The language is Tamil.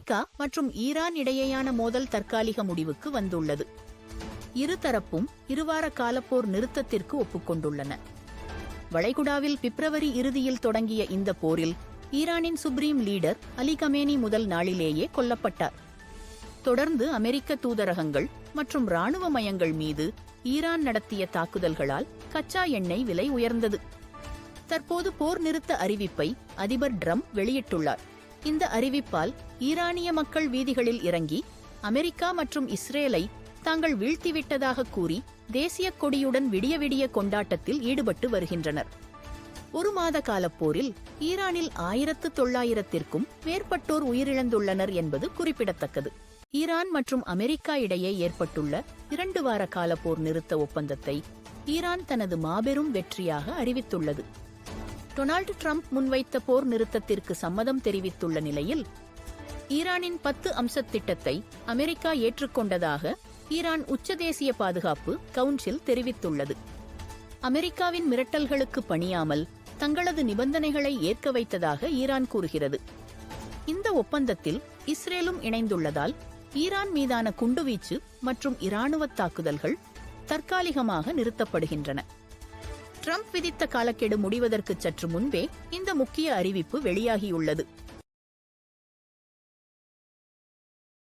அமெரிக்கா மற்றும் ஈரான் இடையேயான மோதல் தற்காலிக முடிவுக்கு வந்துள்ளது. இருதரப்பும் இருவார காலப்போர் நிறுத்தத்திற்கு ஒப்புக்கொண்டுள்ளன. வளைகுடாவில் பிப்ரவரி இறுதியில் தொடங்கிய இந்த போரில் ஈரானின் சுப்ரீம் லீடர் அலி கமேனி முதல் நாளிலேயே கொல்லப்பட்டார். தொடர்ந்து அமெரிக்க தூதரகங்கள் மற்றும் இராணுவ மையங்கள் மீது ஈரான் நடத்திய தாக்குதல்களால் கச்சா எண்ணெய் விலை உயர்ந்தது. தற்போது போர் நிறுத்த அறிவிப்பை அதிபர் ட்ரம்ப் வெளியிட்டுள்ளார். இந்த அறிவிப்பால் ஈரானிய மக்கள் வீதிகளில் இறங்கி அமெரிக்கா மற்றும் இஸ்ரேலை தாங்கள் வீழ்த்திவிட்டதாக கூறி தேசிய கொடியுடன் விடிய விடிய கொண்டாட்டத்தில் ஈடுபட்டு வருகின்றனர். ஒரு மாத காலப்போரில் ஈரானில் 1900க்கும் மேற்பட்டோர் உயிரிழந்துள்ளனர் என்பது குறிப்பிடத்தக்கது. ஈரான் மற்றும் அமெரிக்கா இடையே ஏற்பட்டுள்ள 2 வார கால போர் நிறுத்த ஒப்பந்தத்தை ஈரான் தனது மாபெரும் வெற்றியாக அறிவித்துள்ளது. டொனால்டு ட்ரம்ப் முன்வைத்த போர் நிறுத்தத்திற்கு சம்மதம் தெரிவித்துள்ள நிலையில் ஈரானின் 10 அம்சத் திட்டத்தை அமெரிக்கா ஏற்றுக்கொண்டதாக ஈரான் உச்ச தேசிய பாதுகாப்பு கவுன்சில் தெரிவித்துள்ளது. அமெரிக்காவின் மிரட்டல்களுக்கு பணியாமல் தங்களது நிபந்தனைகளை ஏற்க வைத்ததாக ஈரான் கூறுகிறது. இந்த ஒப்பந்தத்தில் இஸ்ரேலும் இணைந்துள்ளதால் ஈரான் மீதான குண்டுவீச்சு மற்றும் இராணுவ தாக்குதல்கள் தற்காலிகமாக நிறுத்தப்படுகின்றன. ட்ரம்ப் விதித்த காலக்கெடு முடிவதற்கு சற்று முன்பே இந்த முக்கிய அறிவிப்பு வெளியாகியுள்ளது.